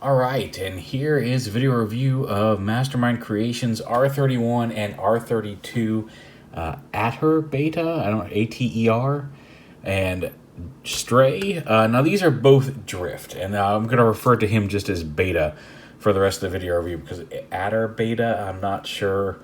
Alright, and here is a video review of Mastermind Creations R-31 and R-32 ATER beta, I don't know, ATER, and Stray. Now these are both drift, and I'm going to refer to him just as beta for the rest of the video review, because ATER beta, I'm not sure.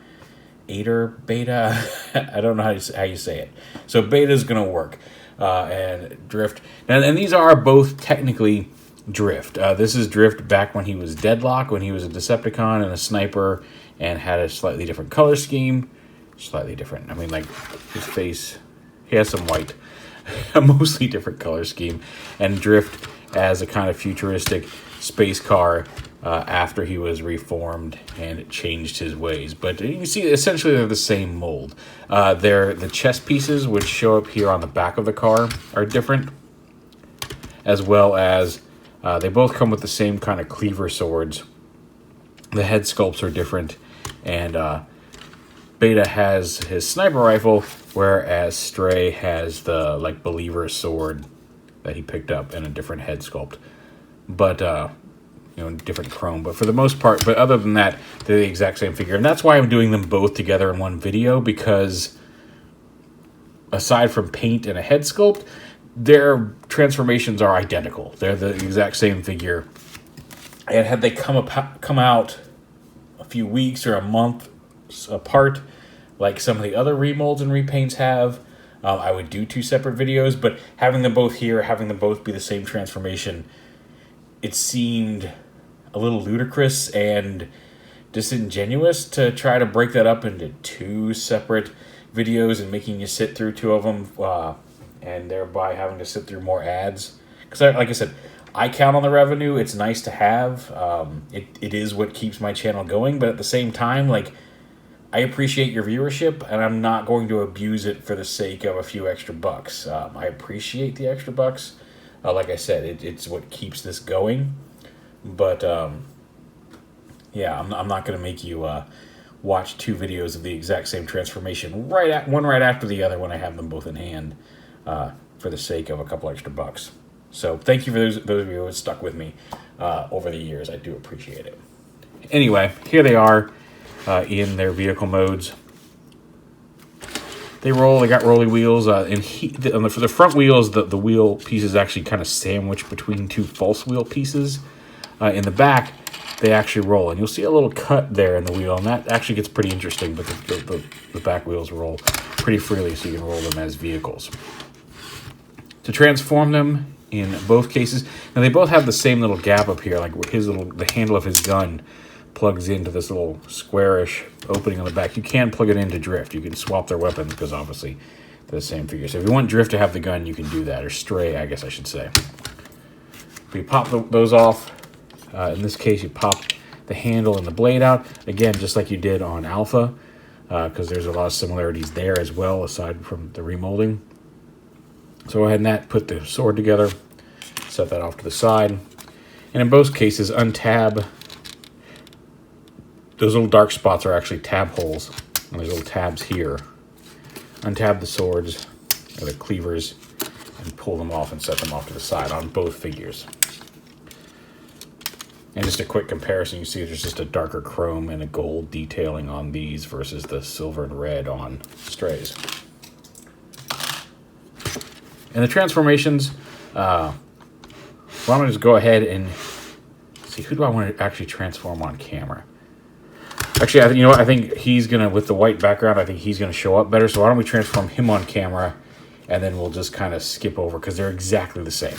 ATER beta, I don't know how you say it. So beta is going to work, and drift. And these are both technically drift. This is drift back when he was Deadlock, when he was a Decepticon and a sniper and had a slightly different color scheme. Slightly different. I mean, like, his face, he has some white. A mostly different color scheme. And drift as a kind of futuristic space car after he was reformed and changed his ways. But you can see, essentially, they're the same mold. The chest pieces, which show up here on the back of the car, are different, as well as they both come with the same kind of cleaver swords. The head sculpts are different, and Beta has his sniper rifle, whereas Stray has the believer sword that he picked up in a different head sculpt, but different chrome. But for the most part, but other than that, they're the exact same figure, and that's why I'm doing them both together in one video, because aside from paint and a head sculpt, their transformations are identical. They're the exact same figure. And had they come out a few weeks or a month apart, like some of the other remolds and repaints have, I would do two separate videos. But having them both here, having them both be the same transformation, it seemed a little ludicrous and disingenuous to try to break that up into two separate videos and making you sit through two of them, and thereby having to sit through more ads. Because, like I said, I count on the revenue. It's nice to have. It is what keeps my channel going. But at the same time, I appreciate your viewership, and I'm not going to abuse it for the sake of a few extra bucks. I appreciate the extra bucks. Like I said, it's what keeps this going. But, yeah, I'm not going to make you watch two videos of the exact same transformation, one right after the other when I have them both in hand, for the sake of a couple extra bucks. So thank you for those of you who have stuck with me over the years. I do appreciate it. Anyway, here they are in their vehicle modes. They roll. They got rolly wheels. For the front wheels, the wheel piece is actually kind of sandwiched between two false wheel pieces. In the back, they actually roll, and you'll see a little cut there in the wheel, and that actually gets pretty interesting. But the back wheels roll pretty freely, so you can roll them as vehicles. To transform them in both cases, now they both have the same little gap up here, like the handle of his gun plugs into this little squarish opening on the back. You can plug it into drift. You can swap their weapons because obviously they're the same figure. So if you want drift to have the gun, you can do that, or Stray, I guess I should say. But you pop those off. In this case, you pop the handle and the blade out, again, just like you did on Alpha, because there's a lot of similarities there as well, aside from the remolding. So go ahead and put the sword together, set that off to the side, and in both cases, untab. Those little dark spots are actually tab holes, and there's little tabs here. Untab the swords, or the cleavers, and pull them off and set them off to the side on both figures. And just a quick comparison, you see there's just a darker chrome and a gold detailing on these versus the silver and red on Strays. And the transformations, why don't I just go ahead and see, who do I want to actually transform on camera? Actually, I think he's going to, with the white background, I think he's going to show up better. So why don't we transform him on camera, and then we'll just kind of skip over, because they're exactly the same.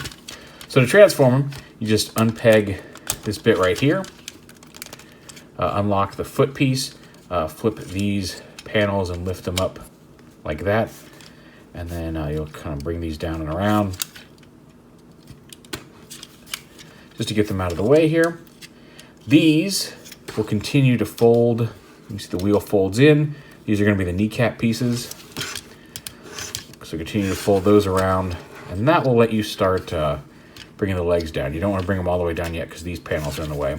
So to transform him, you just unpeg this bit right here, unlock the foot piece, flip these panels and lift them up like that, and then you'll kind of bring these down and around just to get them out of the way here. These will continue to fold. You see the wheel folds in. These are going to be the kneecap pieces, so continue to fold those around, and that will let you start bringing the legs down. You don't want to bring them all the way down yet, because these panels are in the way.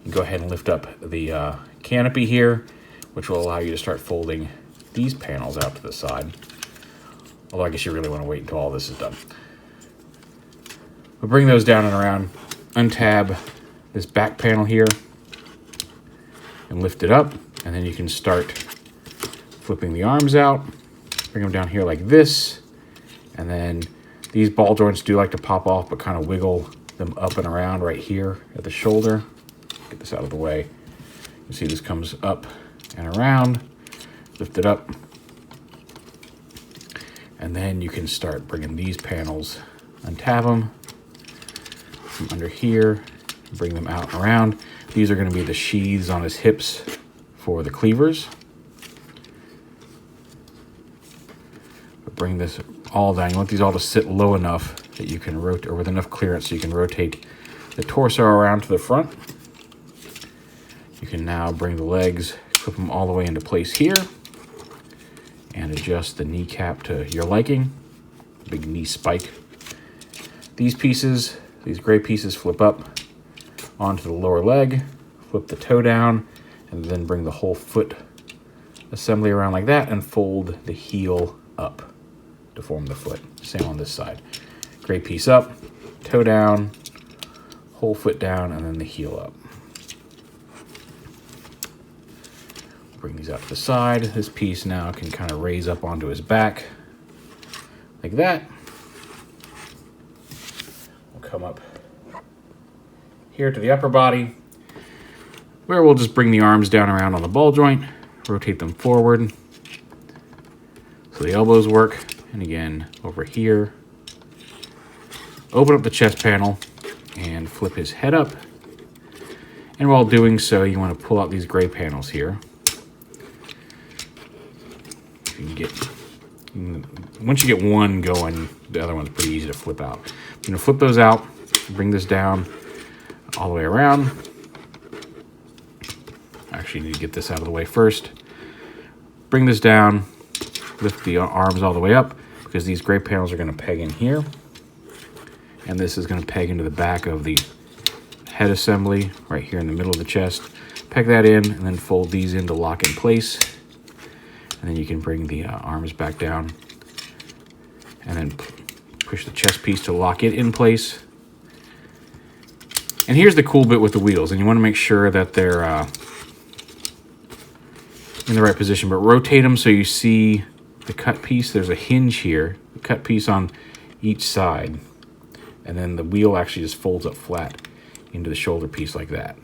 You go ahead and lift up the canopy here, which will allow you to start folding these panels out to the side. Although I guess you really want to wait until all this is done. We'll bring those down and around, untab this back panel here and lift it up, and then you can start flipping the arms out, bring them down here like this, and then these ball joints do like to pop off, but kind of wiggle them up and around right here at the shoulder. Get this out of the way. You see this comes up and around, lift it up, and then you can start bringing these panels, untab them from under here, bring them out and around. These are going to be the sheaths on his hips for the cleavers. But bring this all down. You want these all to sit low enough that you can rotate, or with enough clearance so you can rotate the torso around to the front. You can now bring the legs, clip them all the way into place here, and adjust the kneecap to your liking. Big knee spike. These pieces, these gray pieces, flip up onto the lower leg, flip the toe down, and then bring the whole foot assembly around like that and fold the heel up to form the foot. Same on this side. Gray piece up, toe down, whole foot down, and then the heel up. Bring these out to the side. This piece now can kind of raise up onto his back like that. We'll come up here to the upper body, where we'll just bring the arms down around on the ball joint, rotate them forward so the elbows work, and again over here. Open up the chest panel and flip his head up. And while doing so, you want to pull out these gray panels here. Once you get one going, the other one's pretty easy to flip out. I'm going to flip those out, bring this down all the way around. Actually, need to get this out of the way first. Bring this down, lift the arms all the way up, because these gray panels are going to peg in here. And this is going to peg into the back of the head assembly right here in the middle of the chest. Peg that in, and then fold these in to lock in place. And then you can bring the arms back down and then push the chest piece to lock it in place. And here's the cool bit with the wheels, and you want to make sure that they're in the right position, but rotate them so you see the cut piece. There's a hinge here, the cut piece on each side, and then the wheel actually just folds up flat into the shoulder piece like that.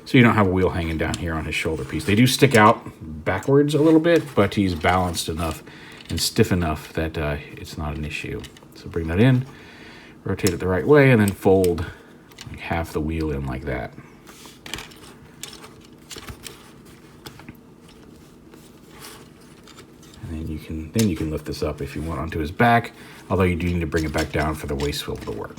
So you don't have a wheel hanging down here on his shoulder piece. They do stick out backwards a little bit, but he's balanced enough and stiff enough that it's not an issue. So bring that in, rotate it the right way, and then fold like half the wheel in like that. And then you can lift this up if you want onto his back, although you do need to bring it back down for the waist swivel to work.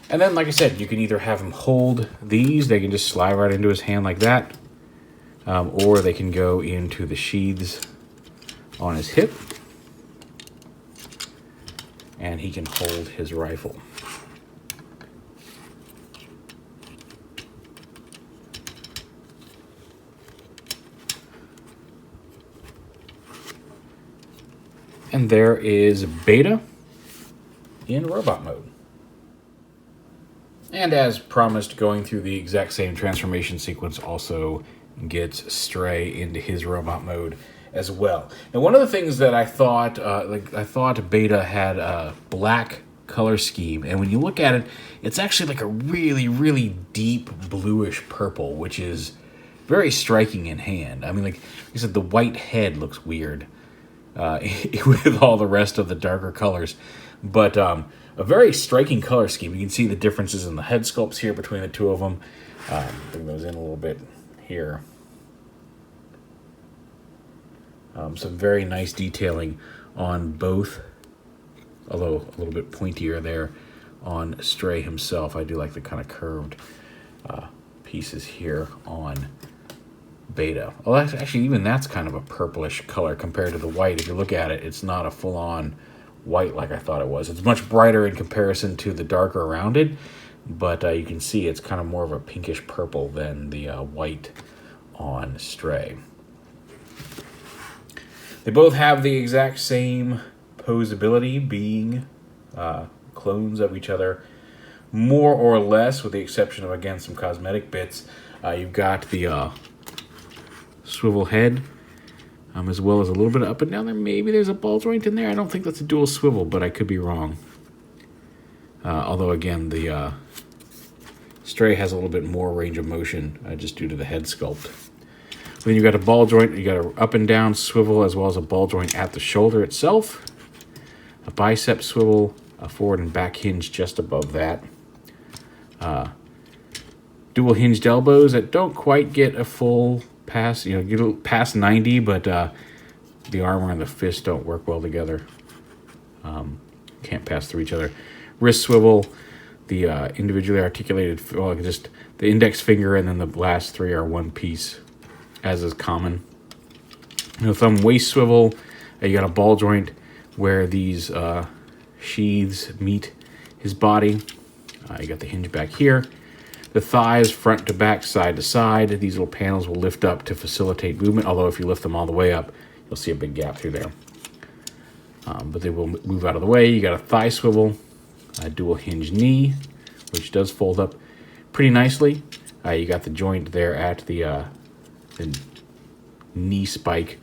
And then, like I said, you can either have him hold these, they can just slide right into his hand like that, or they can go into the sheaths on his hip, and he can hold his rifle. And there is Beta in robot mode. And as promised, going through the exact same transformation sequence also gets Stray into his robot mode as well. Now, one of the things that I thought, I thought Beta had a black color scheme, and when you look at it, it's actually like a really, really deep bluish purple, which is very striking in hand. I mean, like I said, the white head looks weird with all the rest of the darker colors, but a very striking color scheme. You can see the differences in the head sculpts here between the two of them. Bring those in a little bit here. Some very nice detailing on both, although a little bit pointier there on Stray himself. I do like the kind of curved pieces here on Beta. Well, actually, even that's kind of a purplish color compared to the white. If you look at it, it's not a full-on white like I thought it was. It's much brighter in comparison to the darker around it, but you can see it's kind of more of a pinkish purple than the white on Stray. They both have the exact same posability, being clones of each other, more or less, with the exception of, again, some cosmetic bits. You've got the swivel head, as well as a little bit of up and down there. Maybe there's a ball joint in there. I don't think that's a dual swivel, but I could be wrong. Although, again, the Stray has a little bit more range of motion just due to the head sculpt. Then you've got a ball joint. You got an up and down swivel, as well as a ball joint at the shoulder itself. A bicep swivel, a forward and back hinge just above that. Dual hinged elbows that don't quite get a full pass, get past 90, but the armor and the fist don't work well together. Can't pass through each other. Wrist swivel, the individually articulated, well, just the index finger and then the last three are one piece, as is common. Thumb waist swivel, you got a ball joint where these sheaths meet his body. You got the hinge back here. The thighs, front to back, side to side. These little panels will lift up to facilitate movement, although if you lift them all the way up, you'll see a big gap through there. But they will move out of the way. You got a thigh swivel, a dual hinge knee, which does fold up pretty nicely. You got the joint there at the knee spike.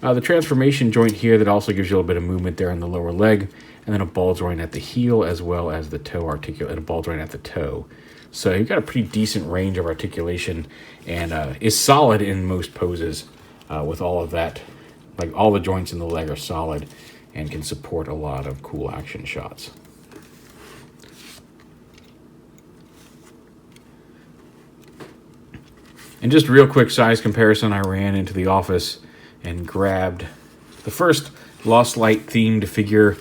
The transformation joint here that also gives you a little bit of movement there in the lower leg, and then a ball joint at the heel as well as the toe and a ball joint at the toe. So you've got a pretty decent range of articulation and is solid in most poses with all of that. Like all the joints in the leg are solid and can support a lot of cool action shots. And just real quick size comparison, I ran into the office and grabbed the first Lost Light themed figure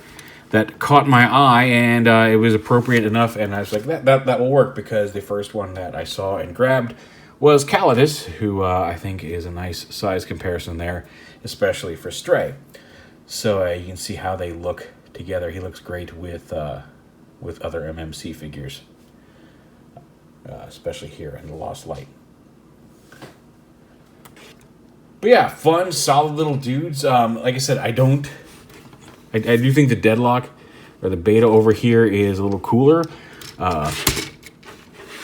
that caught my eye, and it was appropriate enough, and I was like, that will work, because the first one that I saw and grabbed was Calidus, who I think is a nice size comparison there, especially for Stray. So you can see how they look together. He looks great with other MMC figures, especially here in the Lost Light. But yeah, fun, solid little dudes. Like I said, I do think the Deadlock or the Beta over here is a little cooler. I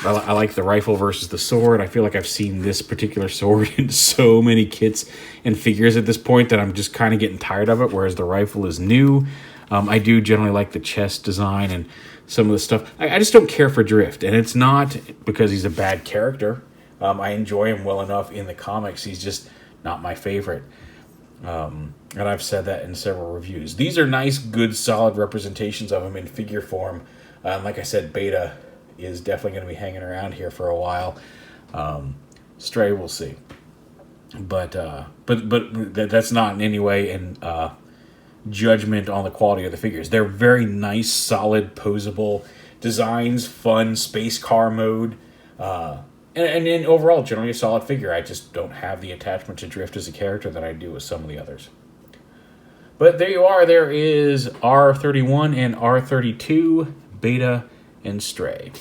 like the rifle versus the sword. I feel like I've seen this particular sword in so many kits and figures at this point that I'm just kind of getting tired of it, whereas the rifle is new. I do generally like the chest design and some of the stuff. I just don't care for Drift, and it's not because he's a bad character. I enjoy him well enough in the comics. He's just not my favorite. And I've said that in several reviews. These are nice, good, solid representations of him in figure form. Like I said, Beta is definitely going to be hanging around here for a while. Stray, we'll see. But that's not in any way in judgment on the quality of the figures. They're very nice, solid, posable designs, fun, space car mode. And overall, generally a solid figure. I just don't have the attachment to Drift as a character that I do with some of the others. But there you are. There is R-31 and R-32, Beta and Stray.